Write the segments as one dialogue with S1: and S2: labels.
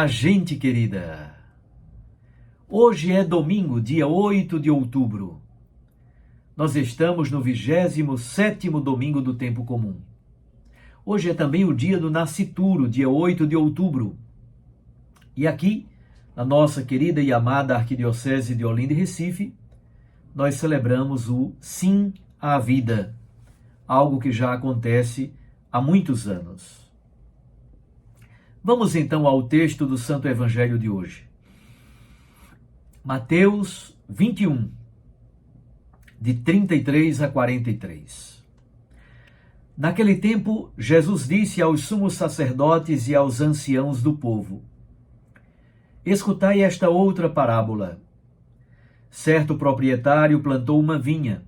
S1: Olá, gente querida! Hoje é domingo, dia 8 de outubro. Nós estamos no 27º domingo do tempo comum. Hoje é também o dia do nascituro, dia 8 de outubro. E aqui, na nossa querida e amada Arquidiocese de Olinda e Recife, nós celebramos o Sim à Vida, algo que já acontece há muitos anos. Vamos então ao texto do Santo Evangelho de hoje. Mateus 21, de 33 a 43. Naquele tempo, Jesus disse aos sumos sacerdotes e aos anciãos do povo: Escutai esta outra parábola. Certo proprietário plantou uma vinha,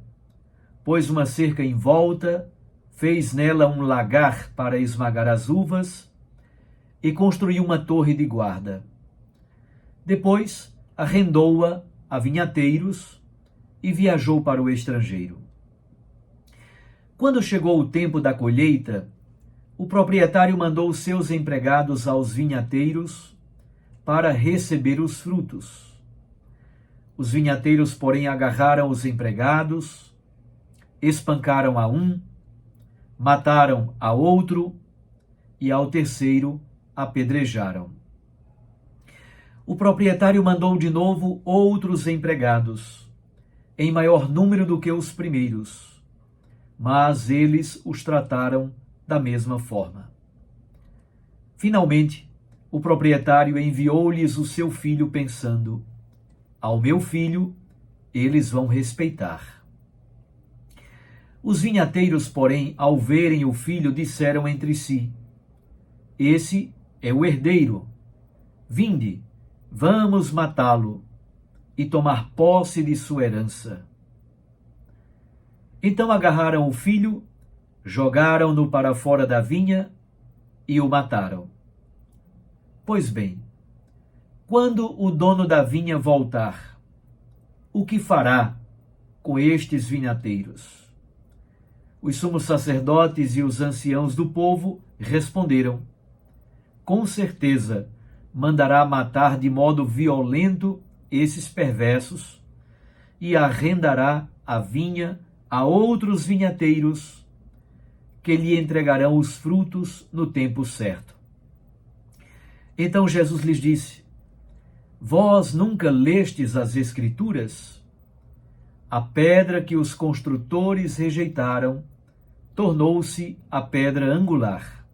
S1: pôs uma cerca em volta, fez nela um lagar para esmagar as uvas e construiu uma torre de guarda. Depois, arrendou-a a vinhateiros e viajou para o estrangeiro. Quando chegou o tempo da colheita, o proprietário mandou seus empregados aos vinhateiros para receber os frutos. Os vinhateiros, porém, agarraram os empregados, espancaram a um, mataram a outro e ao terceiro apedrejaram. O proprietário mandou de novo outros empregados, em maior número do que os primeiros, mas eles os trataram da mesma forma. Finalmente, o proprietário enviou-lhes o seu filho, pensando: ao meu filho eles vão respeitar. Os vinhateiros, porém, ao verem o filho, disseram entre si: esse é o herdeiro. Vinde, vamos matá-lo e tomar posse de sua herança. Então agarraram o filho, jogaram-no para fora da vinha e o mataram. Pois bem, quando o dono da vinha voltar, o que fará com estes vinhateiros? Os sumos sacerdotes e os anciãos do povo responderam: com certeza mandará matar de modo violento esses perversos e arrendará a vinha a outros vinhateiros que lhe entregarão os frutos no tempo certo. Então Jesus lhes disse: vós nunca lestes as Escrituras? A pedra que os construtores rejeitaram tornou-se a pedra angular.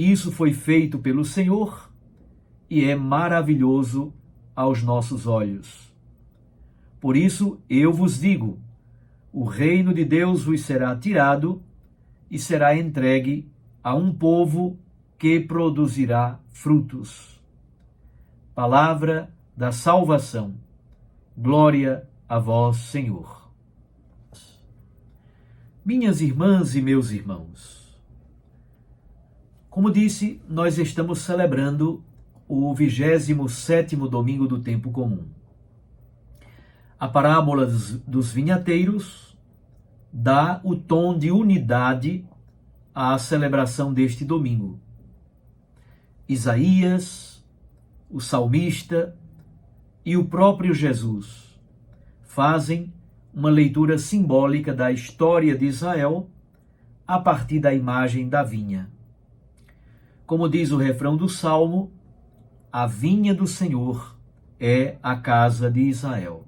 S1: Isso foi feito pelo Senhor e é maravilhoso aos nossos olhos. Por isso eu vos digo: o reino de Deus vos será tirado e será entregue a um povo que produzirá frutos. Palavra da salvação. Glória a vós, Senhor. Minhas irmãs e meus irmãos, como disse, nós estamos celebrando o 27º domingo do tempo comum. A parábola dos vinhateiros dá o tom de unidade à celebração deste domingo. Isaías, o salmista e o próprio Jesus fazem uma leitura simbólica da história de Israel a partir da imagem da vinha. Como diz o refrão do Salmo, a vinha do Senhor é a casa de Israel.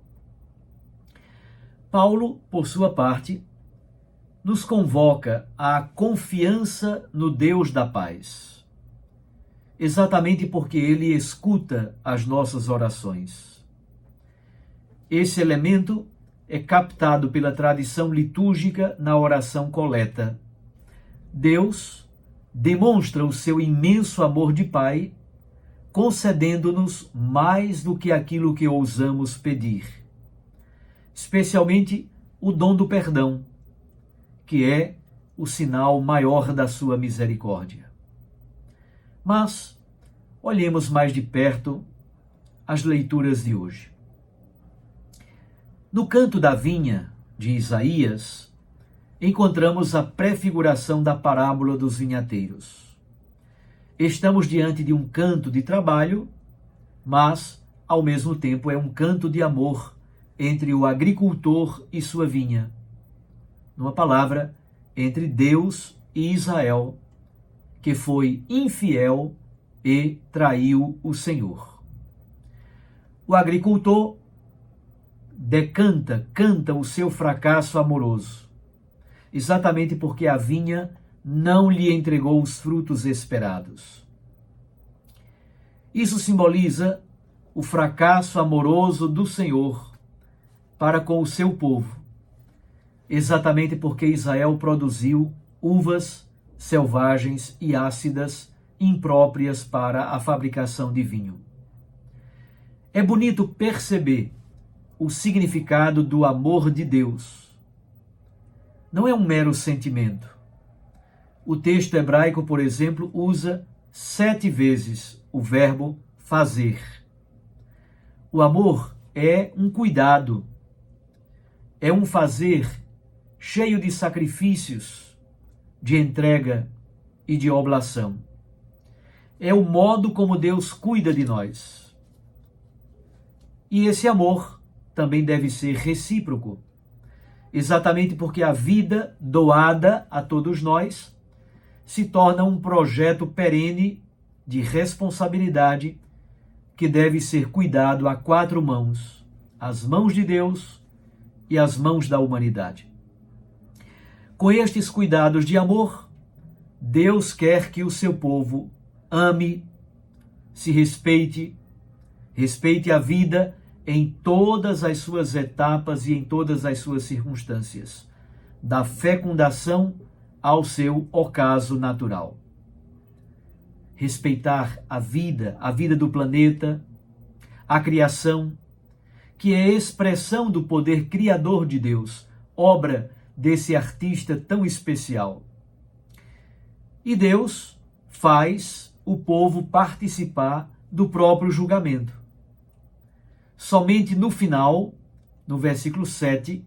S1: Paulo, por sua parte, nos convoca à confiança no Deus da paz, exatamente porque ele escuta as nossas orações. Esse elemento é captado pela tradição litúrgica na oração coleta. Deus demonstra o seu imenso amor de Pai, concedendo-nos mais do que aquilo que ousamos pedir, especialmente o dom do perdão, que é o sinal maior da sua misericórdia. Mas olhemos mais de perto as leituras de hoje. No canto da vinha, de Isaías, encontramos a prefiguração da parábola dos vinhateiros. Estamos diante de um canto de trabalho, mas, ao mesmo tempo, é um canto de amor entre o agricultor e sua vinha. Numa palavra, entre Deus e Israel, que foi infiel e traiu o Senhor. O agricultor canta o seu fracasso amoroso, exatamente porque a vinha não lhe entregou os frutos esperados. Isso simboliza o fracasso amoroso do Senhor para com o seu povo, exatamente porque Israel produziu uvas selvagens e ácidas impróprias para a fabricação de vinho. É bonito perceber o significado do amor de Deus. Não é um mero sentimento. O texto hebraico, por exemplo, usa 7 vezes o verbo fazer. O amor é um cuidado, é um fazer cheio de sacrifícios, de entrega e de oblação. É o modo como Deus cuida de nós. E esse amor também deve ser recíproco, exatamente porque a vida doada a todos nós se torna um projeto perene de responsabilidade que deve ser cuidado a 4 mãos, as mãos de Deus e as mãos da humanidade. Com estes cuidados de amor, Deus quer que o seu povo ame, se respeite a vida em todas as suas etapas e em todas as suas circunstâncias, da fecundação ao seu ocaso natural. Respeitar a vida do planeta, a criação, que é expressão do poder criador de Deus, obra desse artista tão especial. E Deus faz o povo participar do próprio julgamento. Somente no final, no versículo 7,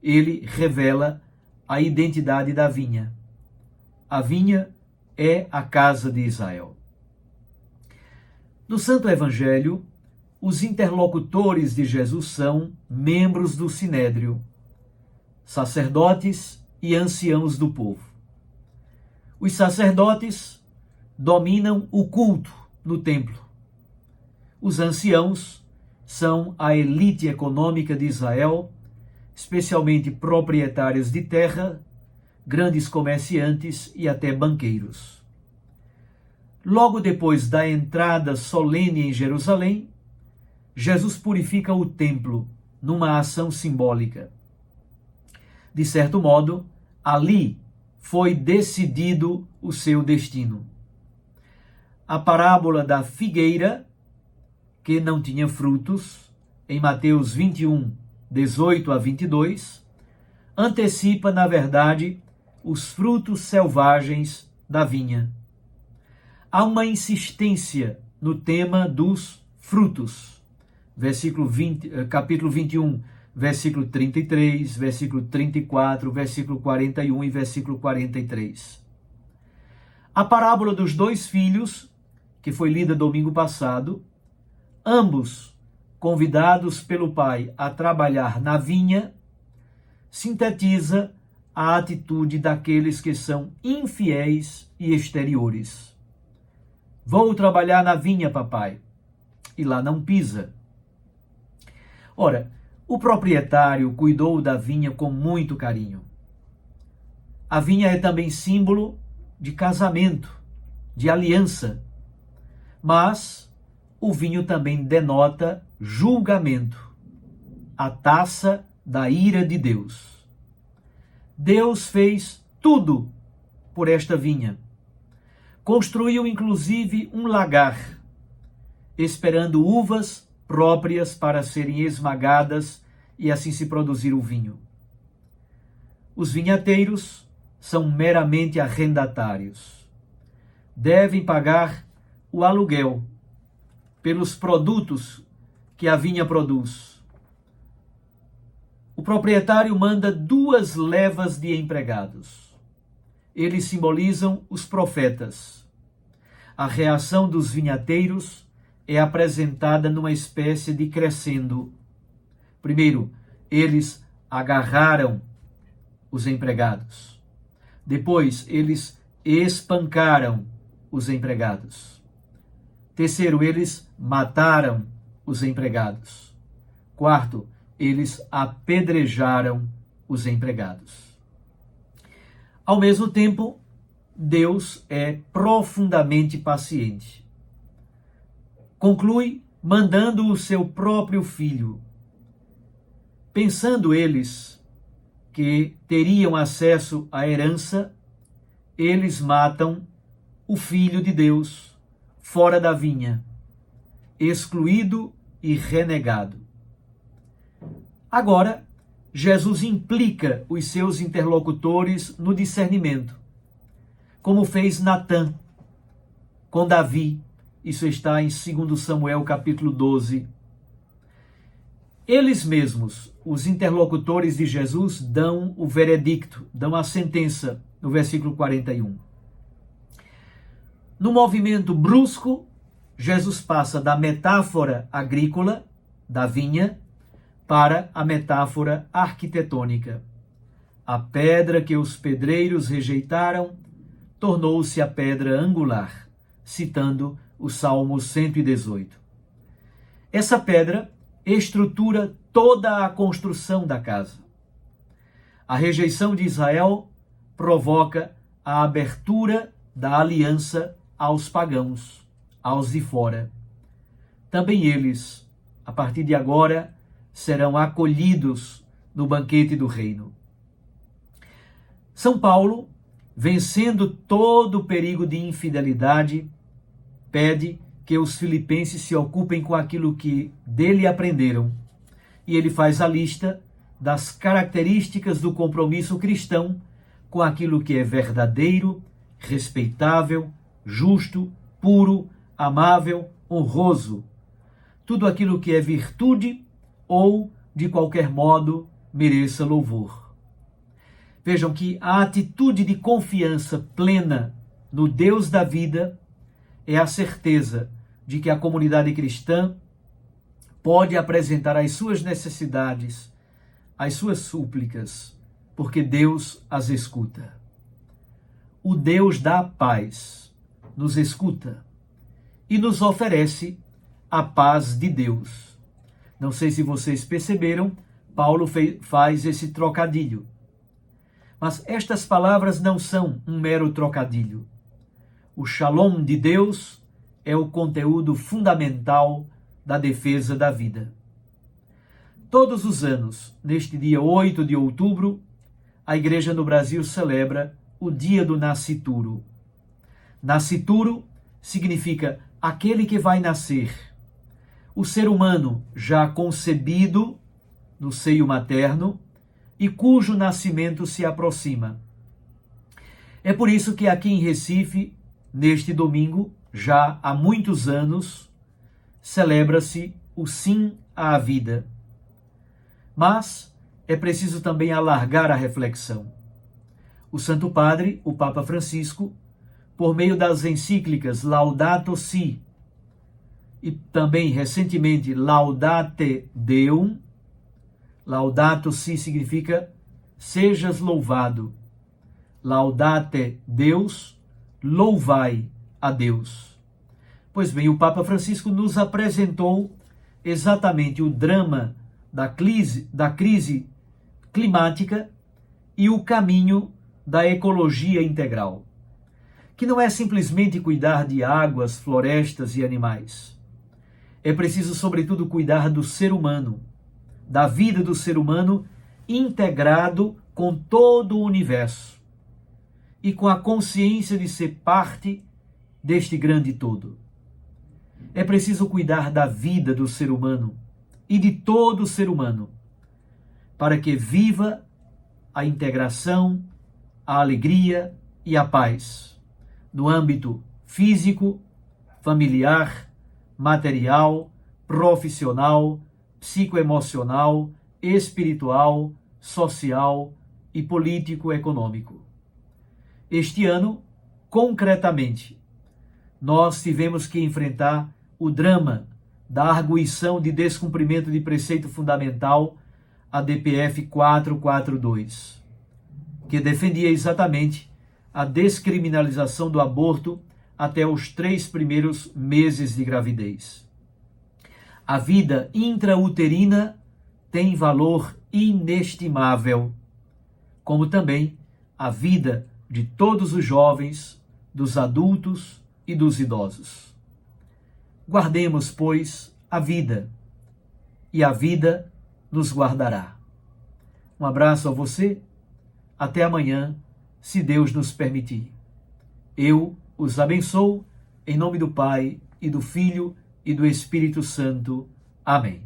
S1: ele revela a identidade da vinha. A vinha é a casa de Israel. No Santo Evangelho, os interlocutores de Jesus são membros do Sinédrio, sacerdotes e anciãos do povo. Os sacerdotes dominam o culto no templo. Os anciãos são a elite econômica de Israel, especialmente proprietários de terra, grandes comerciantes e até banqueiros. Logo depois da entrada solene em Jerusalém, Jesus purifica o templo numa ação simbólica. De certo modo, ali foi decidido o seu destino. A parábola da figueira, que não tinha frutos, em Mateus 21, 18 a 22, antecipa, na verdade, os frutos selvagens da vinha. Há uma insistência no tema dos frutos. Capítulo 21, versículo 33, versículo 34, versículo 41 e versículo 43. A parábola dos 2 filhos, que foi lida domingo passado, ambos convidados pelo pai a trabalhar na vinha, sintetiza a atitude daqueles que são infiéis e exteriores. Vou trabalhar na vinha, papai, e lá não pisa. Ora, o proprietário cuidou da vinha com muito carinho. A vinha é também símbolo de casamento, de aliança, mas o vinho também denota julgamento, a taça da ira de Deus. Deus fez tudo por esta vinha. Construiu inclusive um lagar, esperando uvas próprias para serem esmagadas e assim se produzir o vinho. Os vinhateiros são meramente arrendatários. Devem pagar o aluguel pelos produtos que a vinha produz. O proprietário manda 2 levas de empregados. Eles simbolizam os profetas. a reação dos vinhateiros é apresentada numa espécie de crescendo. Primeiro, eles agarraram os empregados. Depois, eles espancaram os empregados. Terceiro, eles mataram os empregados. Quarto, eles apedrejaram os empregados. Ao mesmo tempo, Deus é profundamente paciente. Conclui mandando o seu próprio filho. Pensando eles que teriam acesso à herança, eles matam o Filho de Deus fora da vinha, excluído e renegado. Agora, Jesus implica os seus interlocutores no discernimento, como fez Natã com Davi. Isso está em 2 Samuel capítulo 12. Eles mesmos, os interlocutores de Jesus, dão o veredicto, dão a sentença, no versículo 41. No movimento brusco, Jesus passa da metáfora agrícola, da vinha, para a metáfora arquitetônica. A pedra que os pedreiros rejeitaram tornou-se a pedra angular, citando o Salmo 118. Essa pedra estrutura toda a construção da casa. A rejeição de Israel provoca a abertura da aliança aos pagãos, aos de fora. Também eles, a partir de agora, serão acolhidos no banquete do reino. São Paulo, vencendo todo o perigo de infidelidade, pede que os filipenses se ocupem com aquilo que dele aprenderam. E ele faz a lista das características do compromisso cristão com aquilo que é verdadeiro, respeitável, justo, puro, amável, honroso. Tudo aquilo que é virtude ou, de qualquer modo, mereça louvor. Vejam que a atitude de confiança plena no Deus da vida é a certeza de que a comunidade cristã pode apresentar as suas necessidades, as suas súplicas, porque Deus as escuta. O Deus da paz nos escuta e nos oferece a paz de Deus. Não sei se vocês perceberam, Paulo faz esse trocadilho. Mas estas palavras não são um mero trocadilho. O Shalom de Deus é o conteúdo fundamental da defesa da vida. Todos os anos, neste dia 8 de outubro, a Igreja no Brasil celebra o dia do nascituro. Nascituro significa aquele que vai nascer. O ser humano já concebido no seio materno e cujo nascimento se aproxima. É por isso que aqui em Recife, neste domingo, já há muitos anos, celebra-se o sim à vida. Mas é preciso também alargar a reflexão. O Santo Padre, o Papa Francisco, por meio das encíclicas Laudato Si e também recentemente Laudate Deum, Laudato Si significa sejas louvado. Laudate Deus, louvai a Deus. Pois bem, o Papa Francisco nos apresentou exatamente o drama da crise climática e o caminho da ecologia integral, que não é simplesmente cuidar de águas, florestas e animais. É preciso, sobretudo, cuidar do ser humano, da vida do ser humano integrado com todo o universo e com a consciência de ser parte deste grande todo. É preciso cuidar da vida do ser humano e de todo ser humano, para que viva a integração, a alegria e a paz, no âmbito físico, familiar, material, profissional, psicoemocional, espiritual, social e político-econômico. Este ano, concretamente, nós tivemos que enfrentar o drama da arguição de descumprimento de preceito fundamental, a DPF 442, que defendia exatamente a descriminalização do aborto até os 3 primeiros meses de gravidez. A vida intrauterina tem valor inestimável, como também a vida de todos os jovens, dos adultos e dos idosos. Guardemos, pois, a vida, e a vida nos guardará. Um abraço a você, até amanhã, se Deus nos permitir. Eu os abençoo, em nome do Pai, e do Filho, e do Espírito Santo. Amém.